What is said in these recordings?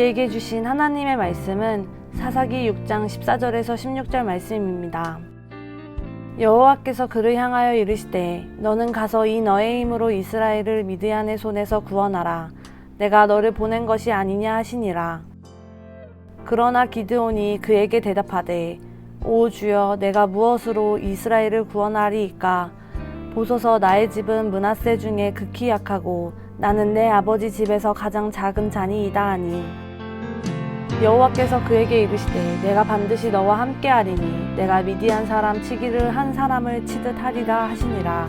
우리에게 주신 하나님의 말씀은 사사기 6장 14절에서 16절 말씀입니다. 여호와께서 그를 향하여 이르시되 너는 가서 이 너의 힘으로 이스라엘을 미드얀의 손에서 구원하라. 내가 너를 보낸 것이 아니냐 하시니라. 그러나 기드온이 그에게 대답하되 오 주여, 내가 무엇으로 이스라엘을 구원하리이까? 보소서, 나의 집은 므낫세 중에 극히 약하고 나는 내 아버지 집에서 가장 작은 자니이다 하니, 여호와께서 그에게 이르시되 내가 반드시 너와 함께하리니 내가 미디안 사람 치기를 한 사람을 치듯 하리라 하시니라.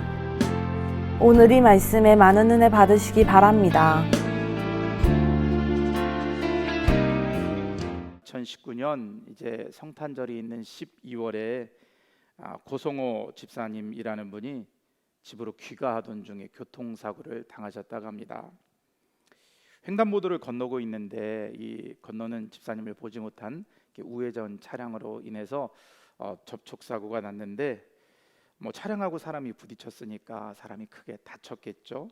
오늘 이 말씀에 많은 은혜 받으시기 바랍니다. 2019년 이제 성탄절이 있는 12월에 고성호 집사님이라는 분이 집으로 귀가하던 중에 교통사고를 당하셨다고 합니다. 횡단보도를 건너고 있는데 이 건너는 집사님을 보지 못한 우회전 차량으로 인해서 접촉사고가 났는데, 차량하고 사람이 부딪혔으니까 사람이 크게 다쳤겠죠.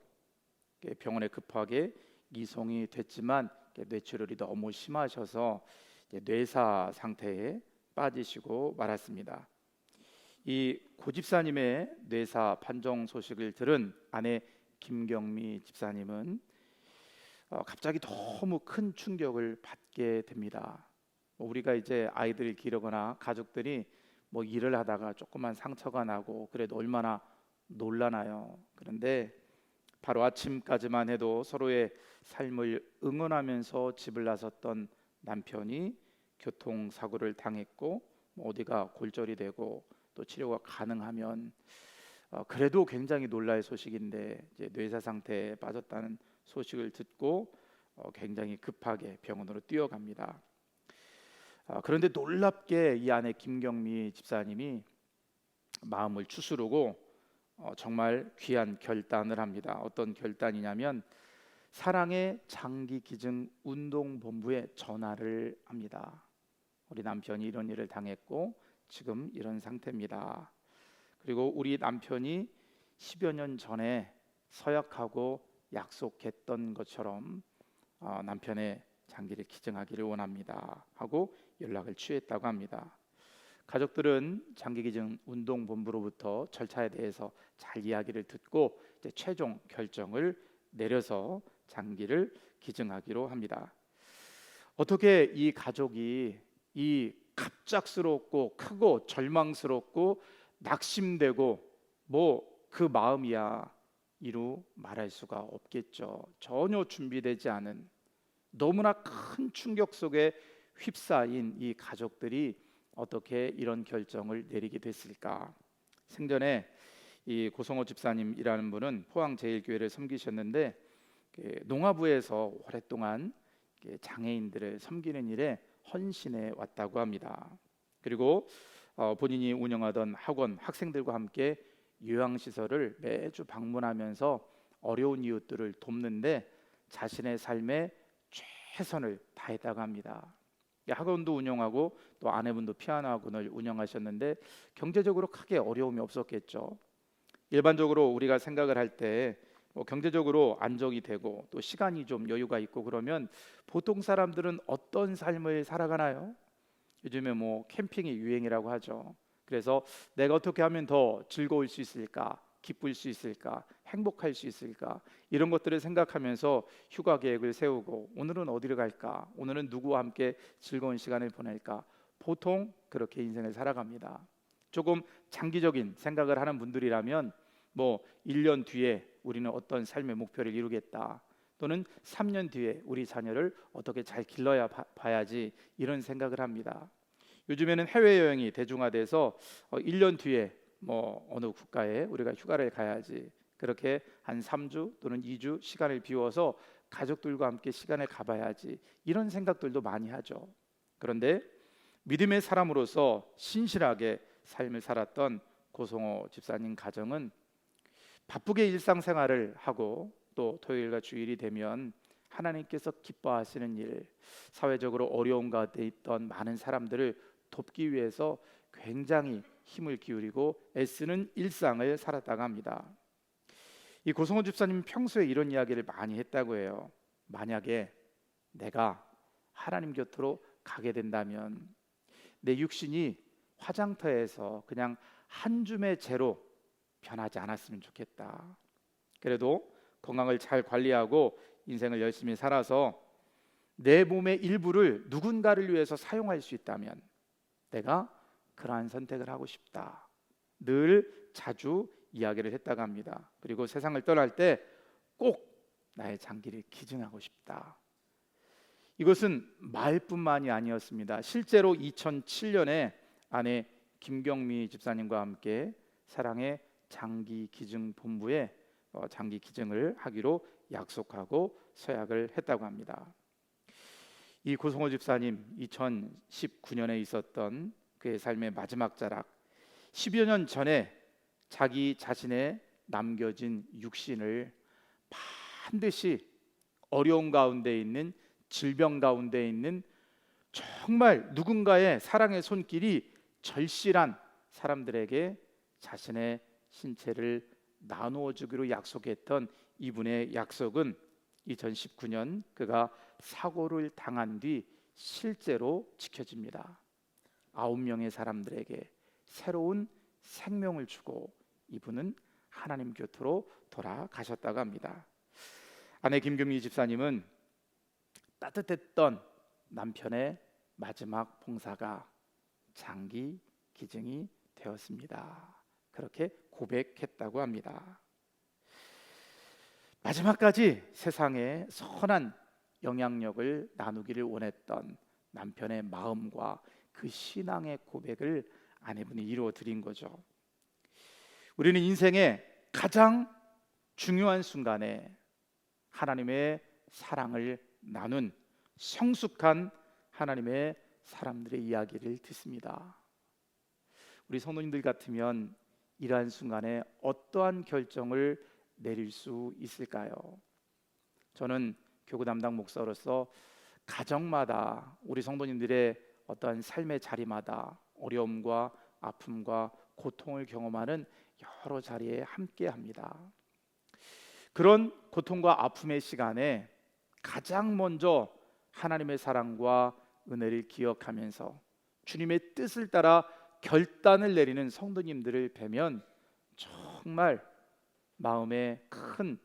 병원에 급하게 이송이 됐지만 뇌출혈이 너무 심하셔서 뇌사 상태에 빠지시고 말았습니다. 이 고집사님의 뇌사 판정 소식을 들은 아내 김경미 집사님은 갑자기 너무 큰 충격을 받게 됩니다. 우리가 이제 아이들을 기르거나 가족들이 일을 하다가 조그만 상처가 나고 그래도 얼마나 놀라나요. 그런데 바로 아침까지만 해도 서로의 삶을 응원하면서 집을 나섰던 남편이 교통사고를 당했고 어디가 골절이 되고 또 치료가 가능하면 그래도 굉장히 놀랄 소식인데, 이제 뇌사 상태에 빠졌다는 소식을 듣고 굉장히 급하게 병원으로 뛰어갑니다. 그런데 놀랍게 이 아내 김경미 집사님이 마음을 추스르고 정말 귀한 결단을 합니다. 어떤 결단이냐면 사랑의 장기기증 운동본부에 전화를 합니다. 우리 남편이 이런 일을 당했고 지금 이런 상태입니다. 그리고 우리 남편이 10여 년 전에 서약하고 약속했던 것처럼 남편의 장기를 기증하기를 원합니다 하고 연락을 취했다고 합니다. 가족들은 장기기증 운동본부로부터 절차에 대해서 잘 이야기를 듣고 이제 최종 결정을 내려서 장기를 기증하기로 합니다. 어떻게 이 가족이 이 갑작스럽고 크고 절망스럽고 낙심되고 그 마음이야 이루 말할 수가 없겠죠. 전혀 준비되지 않은 너무나 큰 충격 속에 휩싸인 이 가족들이 어떻게 이런 결정을 내리게 됐을까? 생전에 이 고성호 집사님이라는 분은 포항제일교회를 섬기셨는데 농화부에서 오랫동안 장애인들을 섬기는 일에 헌신해 왔다고 합니다. 그리고 본인이 운영하던 학원 학생들과 함께 요양시설을 매주 방문하면서 어려운 이웃들을 돕는데 자신의 삶에 최선을 다했다고 합니다. 학원도 운영하고 또 아내분도 피아노 학원을 운영하셨는데 경제적으로 크게 어려움이 없었겠죠. 일반적으로 우리가 생각을 할 때 경제적으로 안정이 되고 또 시간이 좀 여유가 있고 그러면 보통 사람들은 어떤 삶을 살아가나요? 요즘에 캠핑이 유행이라고 하죠. 그래서 내가 어떻게 하면 더 즐거울 수 있을까? 기쁠 수 있을까? 행복할 수 있을까? 이런 것들을 생각하면서 휴가 계획을 세우고 오늘은 어디를 갈까? 오늘은 누구와 함께 즐거운 시간을 보낼까? 보통 그렇게 인생을 살아갑니다. 조금 장기적인 생각을 하는 분들이라면 1년 뒤에 우리는 어떤 삶의 목표를 이루겠다, 또는 3년 뒤에 우리 자녀를 어떻게 잘 길러야 봐야지, 이런 생각을 합니다. 요즘에는 해외여행이 대중화돼서 1년 뒤에 어느 국가에 우리가 휴가를 가야지, 그렇게 한 3주 또는 2주 시간을 비워서 가족들과 함께 시간을 가봐야지, 이런 생각들도 많이 하죠. 그런데 믿음의 사람으로서 신실하게 삶을 살았던 고성호 집사님 가정은 바쁘게 일상생활을 하고 또 토요일과 주일이 되면 하나님께서 기뻐하시는 일, 사회적으로 어려움 가운데 있던 많은 사람들을 돕기 위해서 굉장히 힘을 기울이고 애쓰는 일상을 살았다고 합니다. 이 고성호 집사님 평소에 이런 이야기를 많이 했다고 해요. 만약에 내가 하나님 곁으로 가게 된다면 내 육신이 화장터에서 그냥 한 줌의 재로 변하지 않았으면 좋겠다. 그래도 건강을 잘 관리하고 인생을 열심히 살아서 내 몸의 일부를 누군가를 위해서 사용할 수 있다면 내가 그러한 선택을 하고 싶다. 늘 자주 이야기를 했다고 합니다. 그리고 세상을 떠날 때 꼭 나의 장기를 기증하고 싶다. 이것은 말뿐만이 아니었습니다. 실제로 2007년에 아내 김경미 집사님과 함께 사랑의 장기 기증 본부에 장기 기증을 하기로 약속하고 서약을 했다고 합니다. 이 고성호 집사님 2019년에 있었던 그의 삶의 마지막 자락, 10여 년 전에 자기 자신의 남겨진 육신을 반드시 어려움 가운데 있는, 질병 가운데 있는 정말 누군가의 사랑의 손길이 절실한 사람들에게 자신의 신체를 나누어 주기로 약속했던 이분의 약속은 2019년 그가 사고를 당한 뒤 실제로 지켜집니다. 9명의 사람들에게 새로운 생명을 주고 이분은 하나님 곁으로 돌아가셨다고 합니다. 아내 김경미 집사님은 따뜻했던 남편의 마지막 봉사가 장기 기증이 되었습니다. 그렇게 고백했다고 합니다. 마지막까지 세상에 선한 영향력을 나누기를 원했던 남편의 마음과 그 신앙의 고백을 아내분이 이루어 드린 거죠. 우리는 인생의 가장 중요한 순간에 하나님의 사랑을 나눈 성숙한 하나님의 사람들의 이야기를 듣습니다. 우리 성도님들 같으면 이러한 순간에 어떠한 결정을 내릴 수 있을까요? 저는 교구 담당 목사로서 가정마다 우리 성도님들의 어떠한 삶의 자리마다 어려움과 아픔과 고통을 경험하는 여러 자리에 함께합니다. 그런 고통과 아픔의 시간에 가장 먼저 하나님의 사랑과 은혜를 기억하면서 주님의 뜻을 따라 결단을 내리는 성도님들을 뵈면 정말 마음에 큰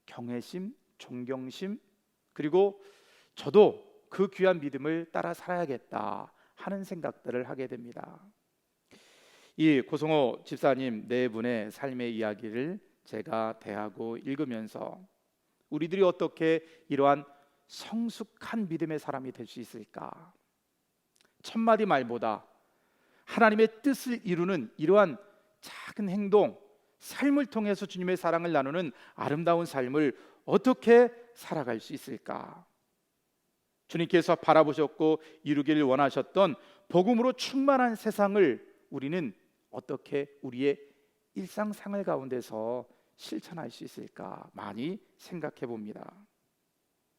경외심, 존경심, 그리고 저도 그 귀한 믿음을 따라 살아야겠다 하는 생각들을 하게 됩니다. 이 고성호 집사님 네 분의 삶의 이야기를 제가 대하고 읽으면서 우리들이 어떻게 이러한 성숙한 믿음의 사람이 될 수 있을까? 첫마디 말보다 하나님의 뜻을 이루는 이러한 작은 행동, 삶을 통해서 주님의 사랑을 나누는 아름다운 삶을 어떻게 살아갈 수 있을까? 주님께서 바라보셨고 이루기를 원하셨던 복음으로 충만한 세상을 우리는 어떻게 우리의 일상생활 가운데서 실천할 수 있을까 많이 생각해 봅니다.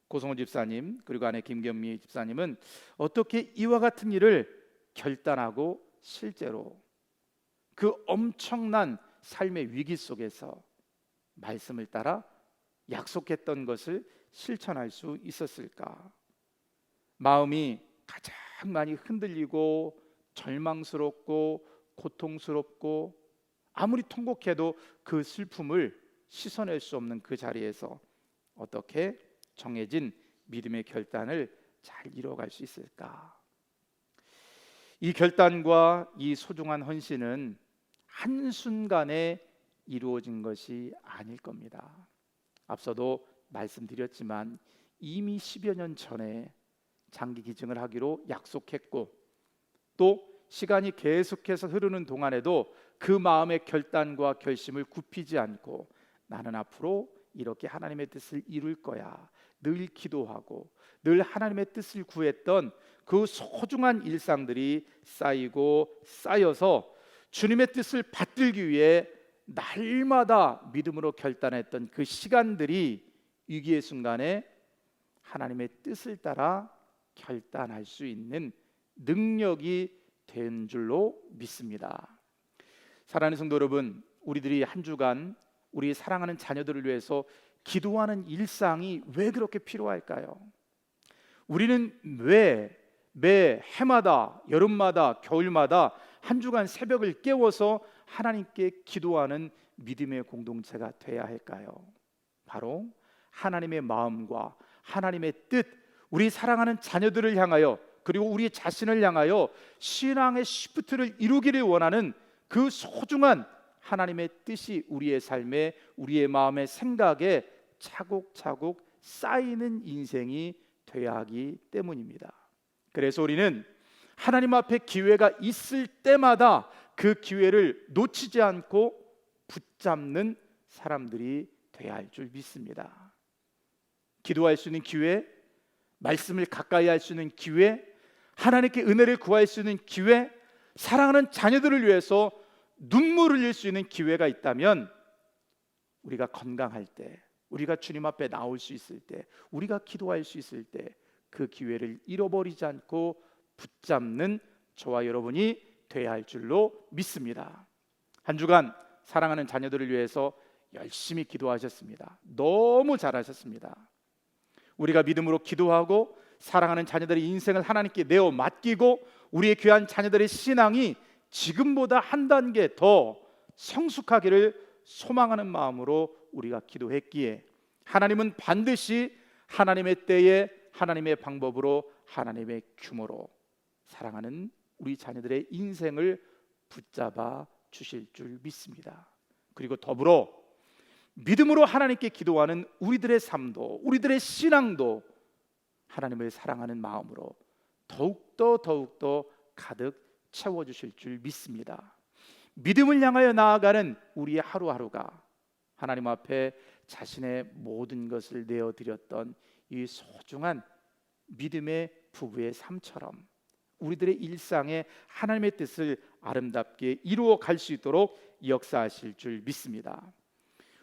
고성호 집사님 그리고 아내 김경미 집사님은 어떻게 이와 같은 일을 결단하고 실제로 그 엄청난 삶의 위기 속에서 말씀을 따라 약속했던 것을 실천할 수 있었을까? 마음이 가장 많이 흔들리고 절망스럽고 고통스럽고 아무리 통곡해도 그 슬픔을 씻어낼 수 없는 그 자리에서 어떻게 정해진 믿음의 결단을 잘 이뤄갈 수 있을까? 이 결단과 이 소중한 헌신은 한순간에 이루어진 것이 아닐 겁니다. 앞서도 말씀드렸지만 이미 10여 년 전에 장기 기증을 하기로 약속했고 또 시간이 계속해서 흐르는 동안에도 그 마음의 결단과 결심을 굽히지 않고 나는 앞으로 이렇게 하나님의 뜻을 이룰 거야 늘 기도하고 늘 하나님의 뜻을 구했던 그 소중한 일상들이 쌓이고 쌓여서 주님의 뜻을 받들기 위해 날마다 믿음으로 결단했던 그 시간들이 위기의 순간에 하나님의 뜻을 따라 결단할 수 있는 능력이 된 줄로 믿습니다. 사랑하는 성도 여러분, 우리들이 한 주간 우리 사랑하는 자녀들을 위해서 기도하는 일상이 왜 그렇게 필요할까요? 우리는 왜 매 해마다, 여름마다, 겨울마다 한 주간 새벽을 깨워서 하나님께 기도하는 믿음의 공동체가 돼야 할까요? 바로 하나님의 마음과 하나님의 뜻, 우리 사랑하는 자녀들을 향하여, 그리고 우리 자신을 향하여 신앙의 시프트를 이루기를 원하는 그 소중한 하나님의 뜻이 우리의 삶에, 우리의 마음의 생각에 차곡차곡 쌓이는 인생이 되어야 하기 때문입니다. 그래서 우리는 하나님 앞에 기회가 있을 때마다 그 기회를 놓치지 않고 붙잡는 사람들이 되어야 할 줄 믿습니다. 기도할 수 있는 기회, 말씀을 가까이 할 수 있는 기회, 하나님께 은혜를 구할 수 있는 기회, 사랑하는 자녀들을 위해서 눈물을 흘릴 수 있는 기회가 있다면, 우리가 건강할 때, 우리가 주님 앞에 나올 수 있을 때, 우리가 기도할 수 있을 때 그 기회를 잃어버리지 않고 붙잡는 저와 여러분이 되어야 할 줄로 믿습니다. 한 주간 사랑하는 자녀들을 위해서 열심히 기도하셨습니다. 너무 잘하셨습니다. 우리가 믿음으로 기도하고 사랑하는 자녀들의 인생을 하나님께 내어 맡기고 우리의 귀한 자녀들의 신앙이 지금보다 한 단계 더 성숙하기를 소망하는 마음으로 우리가 기도했기에, 하나님은 반드시 하나님의 때에, 하나님의 방법으로, 하나님의 규모로 사랑하는 우리 자녀들의 인생을 붙잡아 주실 줄 믿습니다. 그리고 더불어 믿음으로 하나님께 기도하는 우리들의 삶도, 우리들의 신앙도 하나님을 사랑하는 마음으로 더욱더 가득 채워주실 줄 믿습니다. 믿음을 향하여 나아가는 우리의 하루하루가 하나님 앞에 자신의 모든 것을 내어드렸던 이 소중한 믿음의 부부의 삶처럼 우리들의 일상에 하나님의 뜻을 아름답게 이루어 갈 수 있도록 역사하실 줄 믿습니다.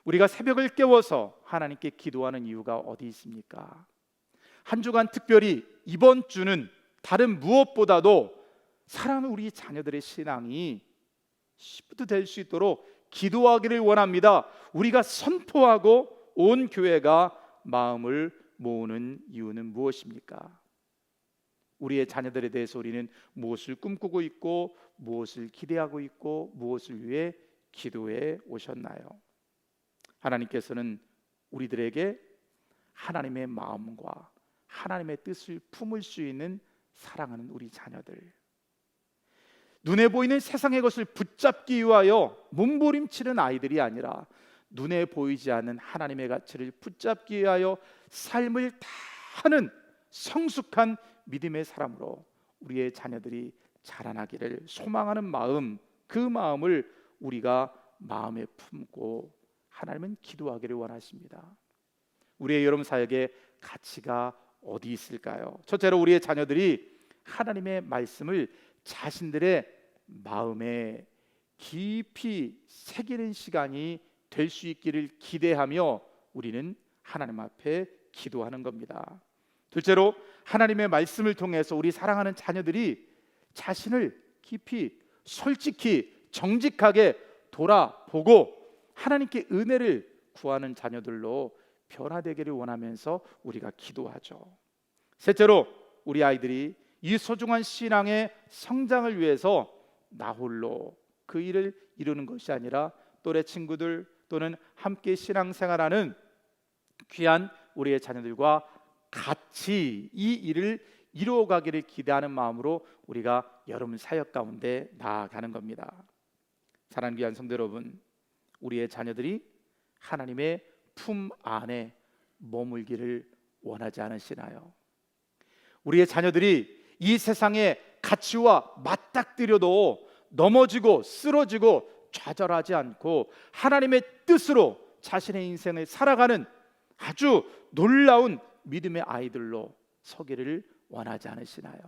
우리가 새벽을 깨워서 하나님께 기도하는 이유가 어디 있습니까? 한 주간 특별히 이번 주는 다른 무엇보다도 사랑하는 우리 자녀들의 신앙이 시프트 될 수 있도록 기도하기를 원합니다. 우리가 선포하고 온 교회가 마음을 모으는 이유는 무엇입니까? 우리의 자녀들에 대해서 우리는 무엇을 꿈꾸고 있고, 무엇을 기대하고 있고, 무엇을 위해 기도해 오셨나요? 하나님께서는 우리들에게 하나님의 마음과 하나님의 뜻을 품을 수 있는 사랑하는 우리 자녀들, 눈에 보이는 세상의 것을 붙잡기 위하여 몸부림치는 아이들이 아니라 눈에 보이지 않는 하나님의 가치를 붙잡기 위하여 삶을 다하는 성숙한 믿음의 사람으로 우리의 자녀들이 자라나기를 소망하는 마음, 그 마음을 우리가 마음에 품고 하나님은 기도하기를 원하십니다. 우리의 여름 사역의 가치가 어디 있을까요? 첫째로 우리의 자녀들이 하나님의 말씀을 자신들의 마음에 깊이 새기는 시간이 될 수 있기를 기대하며 우리는 하나님 앞에 기도하는 겁니다. 둘째로 하나님의 말씀을 통해서 우리 사랑하는 자녀들이 자신을 깊이 솔직히 정직하게 돌아보고 하나님께 은혜를 구하는 자녀들로 변화되기를 원하면서 우리가 기도하죠. 셋째로 우리 아이들이 이 소중한 신앙의 성장을 위해서 나 홀로 그 일을 이루는 것이 아니라 또래 친구들 또는 함께 신앙생활하는 귀한 우리의 자녀들과 같이 이 일을 이루어가기를 기대하는 마음으로 우리가 여름 사역 가운데 나아가는 겁니다. 사랑하는 귀한 성도 여러분, 우리의 자녀들이 하나님의 품 안에 머물기를 원하지 않으시나요? 우리의 자녀들이 이 세상의 가치와 맞닥뜨려도 넘어지고 쓰러지고 좌절하지 않고 하나님의 뜻으로 자신의 인생을 살아가는 아주 놀라운 믿음의 아이들로 서기를 원하지 않으시나요?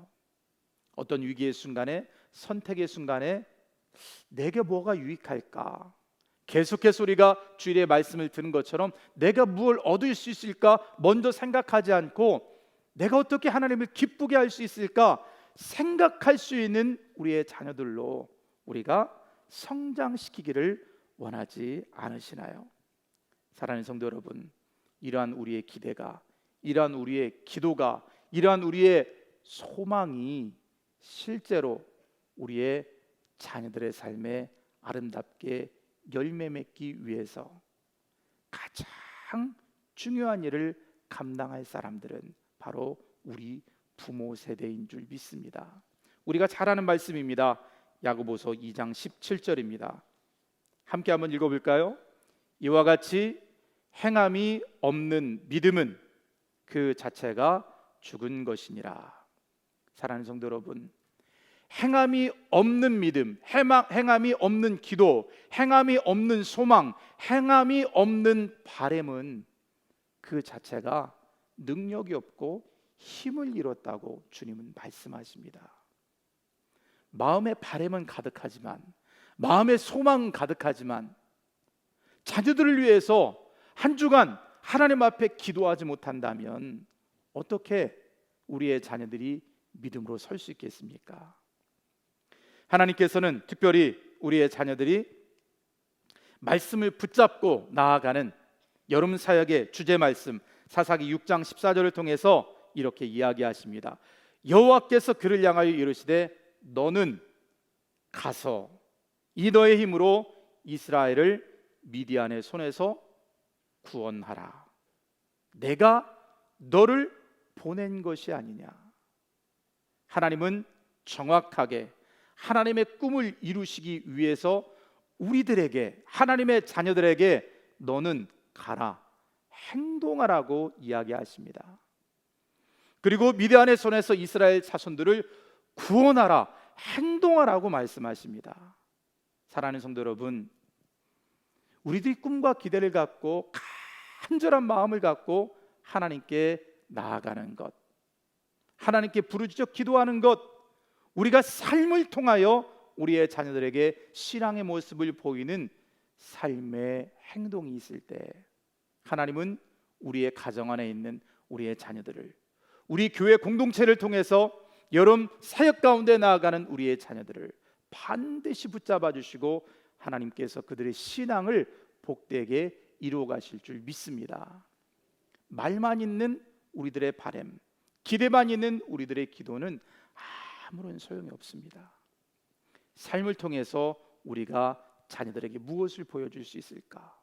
어떤 위기의 순간에, 선택의 순간에 내게 뭐가 유익할까? 계속해서 우리가 주일의 말씀을 듣는 것처럼 내가 무엇을 얻을 수 있을까 먼저 생각하지 않고 내가 어떻게 하나님을 기쁘게 할 수 있을까 생각할 수 있는 우리의 자녀들로 우리가 성장시키기를 원하지 않으시나요? 사랑하는 성도 여러분, 이러한 우리의 기대가, 이러한 우리의 기도가 이러한 우리의 소망이 실제로 우리의 자녀들의 삶에 아름답게 열매 맺기 위해서 가장 중요한 일을 감당할 사람들은 바로 우리 부모 세대인 줄 믿습니다. 우리가 잘 아는 말씀입니다. 야고보서 2장 17절입니다. 함께 한번 읽어볼까요? 이와 같이 행함이 없는 믿음은 그 자체가 죽은 것이니라. 사랑하는 성도 여러분, 행함이 없는 믿음, 행함이 없는 기도, 행함이 없는 소망, 행함이 없는 바램은 그 자체가 능력이 없고 힘을 잃었다고 주님은 말씀하십니다. 마음의 바램은 가득하지만, 마음의 소망은 가득하지만 자녀들을 위해서 한 주간 하나님 앞에 기도하지 못한다면 어떻게 우리의 자녀들이 믿음으로 설 수 있겠습니까? 하나님께서는 특별히 우리의 자녀들이 말씀을 붙잡고 나아가는 여름 사역의 주제 말씀 사사기 6장 14절을 통해서 이렇게 이야기하십니다. 여호와께서 그를 향하여 이르시되 너는 가서 이 너의 힘으로 이스라엘을 미디안의 손에서 구원하라. 내가 너를 보낸 것이 아니냐. 하나님은 정확하게 하나님의 꿈을 이루시기 위해서 우리들에게, 하나님의 자녀들에게 너는 가라, 행동하라고 이야기하십니다. 그리고 미디안의 손에서 이스라엘 자손들을 구원하라, 행동하라고 말씀하십니다. 사랑하는 성도 여러분, 우리들이 꿈과 기대를 갖고 간절한 마음을 갖고 하나님께 나아가는 것, 하나님께 부르짖어 기도하는 것, 우리가 삶을 통하여 우리의 자녀들에게 신앙의 모습을 보이는 삶의 행동이 있을 때 하나님은 우리의 가정 안에 있는 우리의 자녀들을, 우리 교회 공동체를 통해서 여름 사역 가운데 나아가는 우리의 자녀들을 반드시 붙잡아 주시고 하나님께서 그들의 신앙을 복되게 이루어 가실 줄 믿습니다. 말만 있는 우리들의 바램, 기대만 있는 우리들의 기도는 아무런 소용이 없습니다. 삶을 통해서 우리가 자녀들에게 무엇을 보여줄 수 있을까?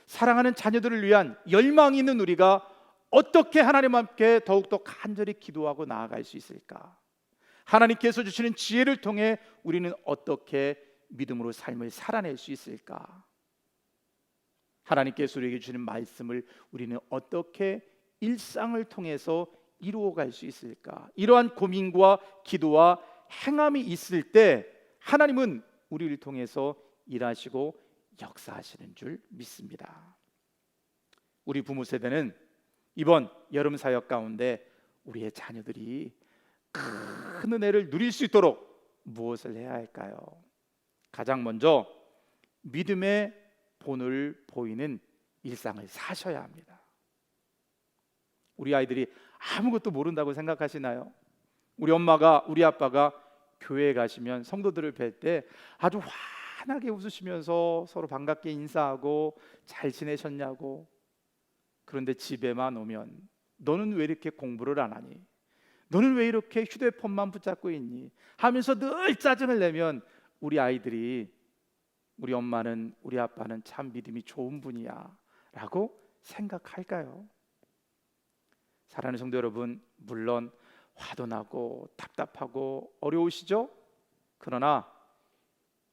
사랑하는 자녀들을 위한 열망이 있는 우리가 어떻게 하나님 함께 더욱더 간절히 기도하고 나아갈 수 있을까? 하나님께서 주시는 지혜를 통해 우리는 어떻게 믿음으로 삶을 살아낼 수 있을까? 하나님께서 우리에게 주시는 말씀을 우리는 어떻게 일상을 통해서 이루어갈 수 있을까? 이러한 고민과 기도와 행함이 있을 때 하나님은 우리를 통해서 일하시고 역사하시는 줄 믿습니다. 우리 부모 세대는 이번 여름 사역 가운데 우리의 자녀들이 큰 은혜를 누릴 수 있도록 무엇을 해야 할까요? 가장 먼저 믿음의 본을 보이는 일상을 사셔야 합니다. 우리 아이들이 아무것도 모른다고 생각하시나요? 우리 엄마가, 우리 아빠가 교회에 가시면 성도들을 뵐 때 아주 환하게 웃으시면서 서로 반갑게 인사하고 잘 지내셨냐고. 그런데 집에만 오면 너는 왜 이렇게 공부를 안 하니? 너는 왜 이렇게 휴대폰만 붙잡고 있니? 하면서 늘 짜증을 내면 우리 아이들이 우리 엄마는, 우리 아빠는 참 믿음이 좋은 분이야 라고 생각할까요? 사랑하는 성도 여러분, 물론 화도 나고 답답하고 어려우시죠? 그러나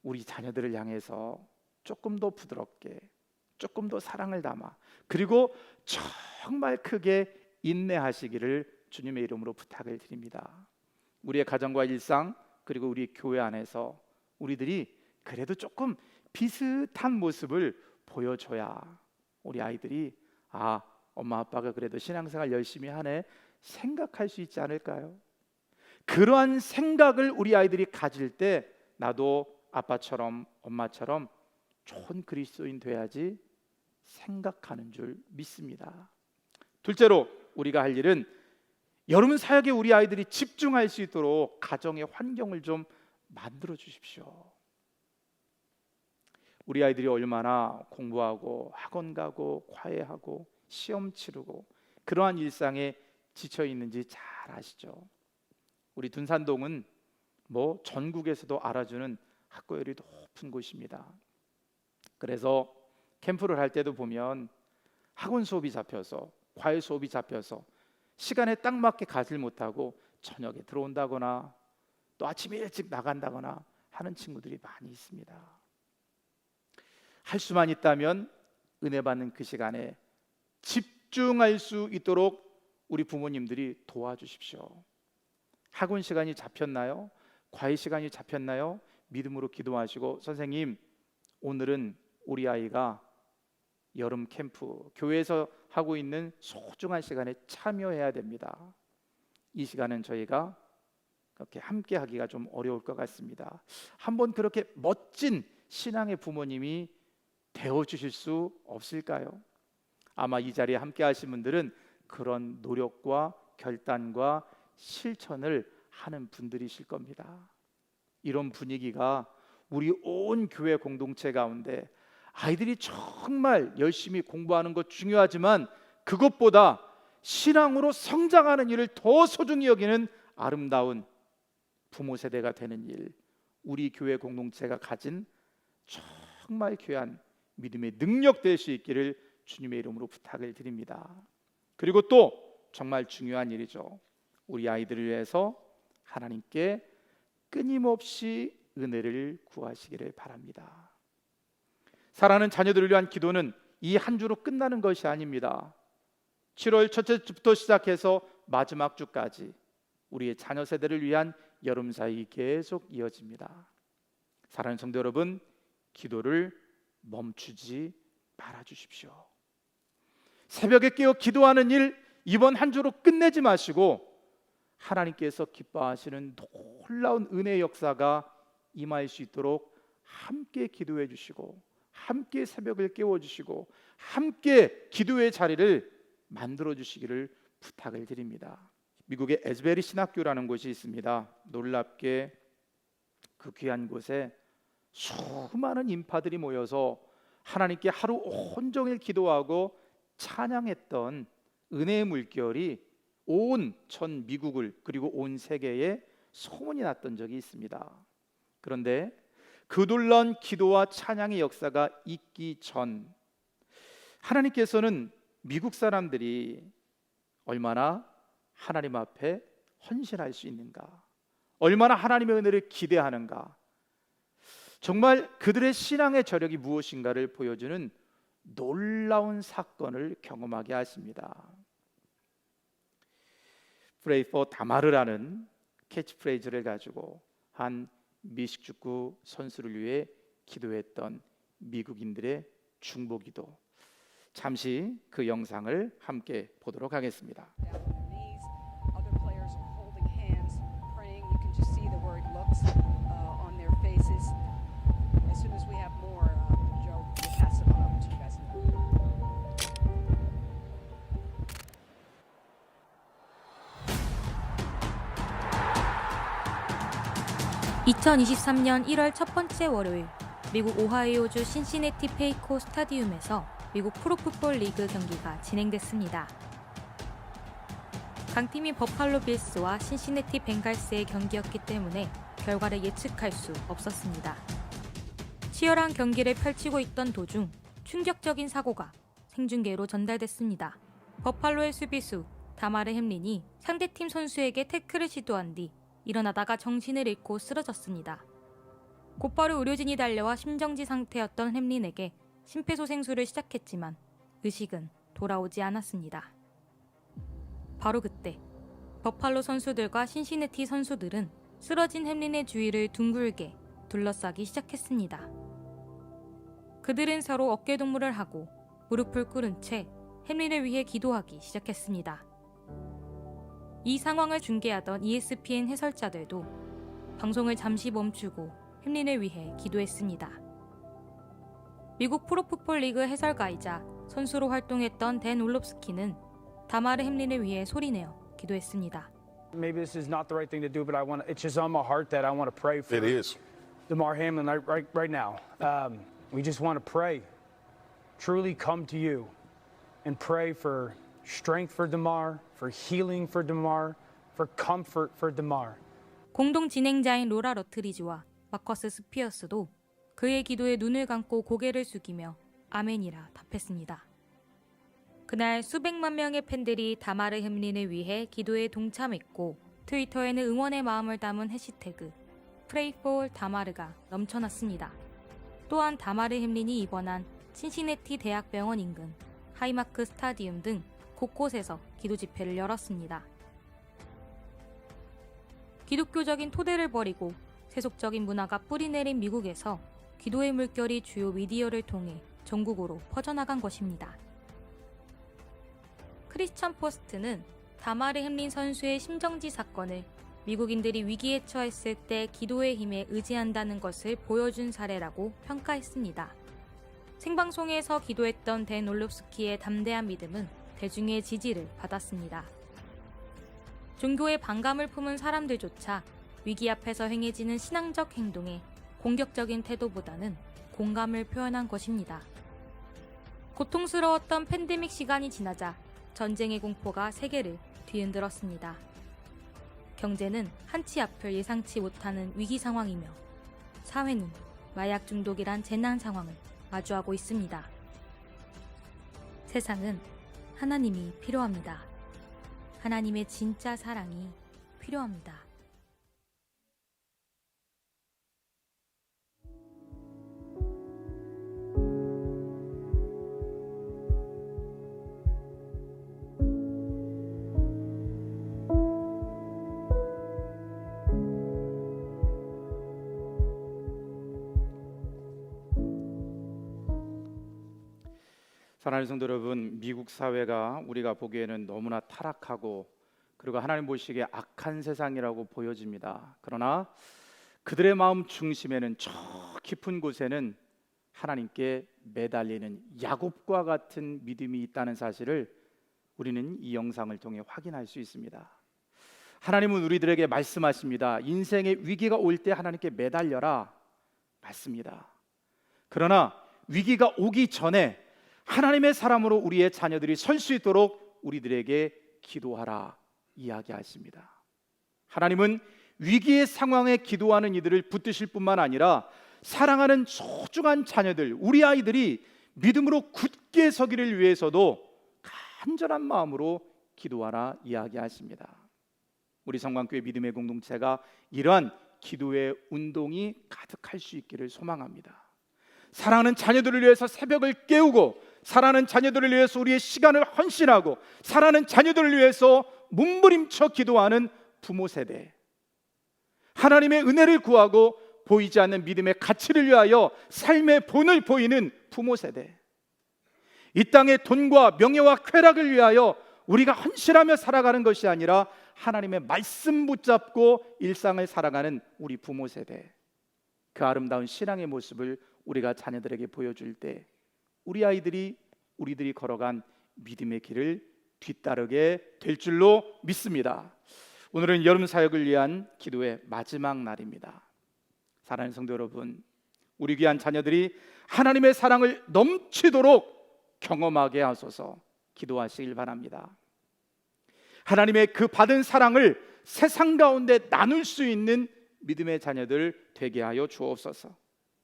우리 자녀들을 향해서 조금 더 부드럽게, 조금 더 사랑을 담아, 그리고 정말 크게 인내하시기를 주님의 이름으로 부탁을 드립니다. 우리의 가정과 일상, 그리고 우리 교회 안에서 우리들이 그래도 조금 비슷한 모습을 보여줘야 우리 아이들이 엄마 아빠가 그래도 신앙생활 열심히 하네 생각할 수 있지 않을까요? 그러한 생각을 우리 아이들이 가질 때 나도 아빠처럼 엄마처럼 좋은 그리스도인 돼야지 생각하는 줄 믿습니다. 둘째로 우리가 할 일은 여름 사역에 우리 아이들이 집중할 수 있도록 가정의 환경을 좀 만들어 주십시오. 우리 아이들이 얼마나 공부하고 학원 가고 과외하고 시험 치르고 그러한 일상에 지쳐 있는지 잘 아시죠? 우리 둔산동은 뭐 전국에서도 알아주는 학구열이 높은 곳입니다. 그래서 캠프를 할 때도 보면 학원 수업이 잡혀서 과외 수업이 잡혀서 시간에 딱 맞게 가질 못하고 저녁에 들어온다거나 또 아침에 일찍 나간다거나 하는 친구들이 많이 있습니다. 할 수만 있다면 은혜 받는 그 시간에 집중할 수 있도록 우리 부모님들이 도와주십시오. 학원 시간이 잡혔나요? 과외 시간이 잡혔나요? 믿음으로 기도하시고, 선생님 오늘은 우리 아이가 여름 캠프 교회에서 하고 있는 소중한 시간에 참여해야 됩니다. 이 시간은 저희가 그렇게 함께 하기가 좀 어려울 것 같습니다. 한번 그렇게 멋진 신앙의 부모님이 되어주실 수 없을까요? 아마 이 자리에 함께 하신 분들은 그런 노력과 결단과 실천을 하는 분들이실 겁니다. 이런 분위기가 우리 온 교회 공동체 가운데 아이들이 정말 열심히 공부하는 것 중요하지만 그것보다 신앙으로 성장하는 일을 더 소중히 여기는 아름다운 부모 세대가 되는 일, 우리 교회 공동체가 가진 정말 귀한 믿음의 능력 될 수 있기를 주님의 이름으로 부탁을 드립니다. 그리고 또 정말 중요한 일이죠. 우리 아이들을 위해서 하나님께 끊임없이 은혜를 구하시기를 바랍니다. 사랑하는 자녀들을 위한 기도는 이 한 주로 끝나는 것이 아닙니다. 7월 첫째 주부터 시작해서 마지막 주까지 우리의 자녀 세대를 위한 여름 사이 계속 이어집니다. 사랑하는 성도 여러분, 기도를 멈추지 말아 주십시오. 새벽에 깨어 기도하는 일 이번 한 주로 끝내지 마시고 하나님께서 기뻐하시는 놀라운 은혜의 역사가 임할 수 있도록 함께 기도해 주시고 함께 새벽을 깨워 주시고 함께 기도의 자리를 만들어 주시기를 부탁을 드립니다. 미국의 에즈베리 신학교라는 곳이 있습니다. 놀랍게 그 귀한 곳에 수많은 인파들이 모여서 하나님께 하루 온종일 기도하고 찬양했던 은혜의 물결이 온 전 미국을 그리고 온 세계에 소문이 났던 적이 있습니다. 그런데 그 놀라운 기도와 찬양의 역사가 있기 전 하나님께서는 미국 사람들이 얼마나 하나님 앞에 헌신할 수 있는가, 얼마나 하나님의 은혜를 기대하는가, 정말 그들의 신앙의 저력이 무엇인가를 보여주는 놀라운 사건을 경험하게 하십니다. Pray for 다마르라는 캐치프레이즈를 가지고 한 미식축구 선수를 위해 기도했던 미국인들의 중보기도, 잠시 그 영상을 함께 보도록 하겠습니다. Other players are holding hands, praying. You can just see the worried looks on their faces. As soon as we have more, Joe, we'll pass it on over to you guys. 2023년 1월 첫 번째 월요일, 미국 오하이오주 신시내티 페이코 스타디움에서 미국 프로풋볼 리그 경기가 진행됐습니다. 강팀인 버팔로 빌스와 신시내티 벵갈스의 경기였기 때문에 결과를 예측할 수 없었습니다. 치열한 경기를 펼치고 있던 도중 충격적인 사고가 생중계로 전달됐습니다. 버팔로의 수비수 다마르 햄린이 상대팀 선수에게 태클을 시도한 뒤 일어나다가 정신을 잃고 쓰러졌습니다. 곧바로 의료진이 달려와 심정지 상태였던 햄린에게 심폐소생술을 시작했지만 의식은 돌아오지 않았습니다. 바로 그때 버팔로 선수들과 신시내티 선수들은 쓰러진 햄린의 주위를 둥글게 둘러싸기 시작했습니다. 그들은 서로 어깨동무를 하고 무릎을 꿇은 채 햄린을 위해 기도하기 시작했습니다. 이 상황을 중계하던 ESPN 해설자들도 방송을 잠시 멈추고 햄린을 위해 기도했습니다. 미국 프로풋볼 리그 해설가이자 선수로 활동했던 댄 올롭스키는 다마르 햄린을 위해 소리내어 기도했습니다. Maybe this is not the right thing to do, but it's just on my heart that I want to pray for. It is. Damar Hamlin right now. We just want to pray, truly come to you and pray for strength for Damar, for healing for Damar, for comfort for Damar. 공동 진행자인 로라 러트리지와 마커스 스피어스도 그의 기도에 눈을 감고 고개를 숙이며 아멘이라 답했습니다. 그날 수백만 명의 팬들이 다마르 햄린을 위해 기도에 동참했고 트위터에는 응원의 마음을 담은 해시태그 Pray for 다마르가 넘쳐났습니다. 또한 다마르 햄린이 입원한 신시내티 대학병원 인근 하이마크 스타디움 등 곳곳에서 기도 집회를 열었습니다. 기독교적인 토대를 버리고 세속적인 문화가 뿌리내린 미국에서 기도의 물결이 주요 미디어를 통해 전국으로 퍼져나간 것입니다. 크리스천 포스트는 다마르 햄린 선수의 심정지 사건을 미국인들이 위기에 처했을 때 기도의 힘에 의지한다는 것을 보여준 사례라고 평가했습니다. 생방송에서 기도했던 댄 올롭스키의 담대한 믿음은 대중의 지지를 받았습니다. 종교에 반감을 품은 사람들조차 위기 앞에서 행해지는 신앙적 행동에 공격적인 태도보다는 공감을 표현한 것입니다. 고통스러웠던 팬데믹 시간이 지나자 전쟁의 공포가 세계를 뒤흔들었습니다. 경제는 한치 앞을 예상치 못하는 위기 상황이며 사회는 마약 중독이란 재난 상황을 마주하고 있습니다. 세상은 하나님이 필요합니다. 하나님의 진짜 사랑이 필요합니다. 사랑하는 성도 여러분, 미국 사회가 우리가 보기에는 너무나 타락하고 그리고 하나님 보시기에 악한 세상이라고 보여집니다. 그러나 그들의 마음 중심에는 저 깊은 곳에는 하나님께 매달리는 야곱과 같은 믿음이 있다는 사실을 우리는 이 영상을 통해 확인할 수 있습니다. 하나님은 우리들에게 말씀하십니다. 인생의 위기가 올 때 하나님께 매달려라 맞습니다. 그러나 위기가 오기 전에 하나님의 사람으로 우리의 자녀들이 설 수 있도록 우리들에게 기도하라 이야기하십니다. 하나님은 위기의 상황에 기도하는 이들을 붙드실 뿐만 아니라 사랑하는 소중한 자녀들, 우리 아이들이 믿음으로 굳게 서기를 위해서도 간절한 마음으로 기도하라 이야기하십니다. 우리 성광교회 믿음의 공동체가 이러한 기도의 운동이 가득할 수 있기를 소망합니다. 사랑하는 자녀들을 위해서 새벽을 깨우고 사랑하는 자녀들을 위해서 우리의 시간을 헌신하고 사랑하는 자녀들을 위해서 몸부림쳐 기도하는 부모 세대, 하나님의 은혜를 구하고 보이지 않는 믿음의 가치를 위하여 삶의 본을 보이는 부모 세대, 이 땅의 돈과 명예와 쾌락을 위하여 우리가 헌신하며 살아가는 것이 아니라 하나님의 말씀 붙잡고 일상을 살아가는 우리 부모 세대, 그 아름다운 신앙의 모습을 우리가 자녀들에게 보여줄 때 우리 아이들이 우리들이 걸어간 믿음의 길을 뒤따르게 될 줄로 믿습니다. 오늘은 여름 사역을 위한 기도의 마지막 날입니다. 사랑하는 성도 여러분, 우리 귀한 자녀들이 하나님의 사랑을 넘치도록 경험하게 하소서 기도하시길 바랍니다. 하나님의 그 받은 사랑을 세상 가운데 나눌 수 있는 믿음의 자녀들 되게 하여 주옵소서.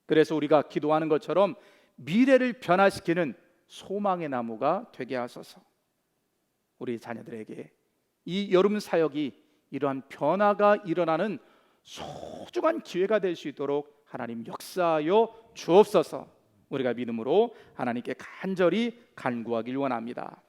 그래서 우리가 기도하는 것처럼 미래를 변화시키는 소망의 나무가 되게 하소서. 우리 자녀들에게 이 여름 사역이 이러한 변화가 일어나는 소중한 기회가 될 수 있도록 하나님 역사하여 주옵소서. 우리가 믿음으로 하나님께 간절히 간구하길 원합니다.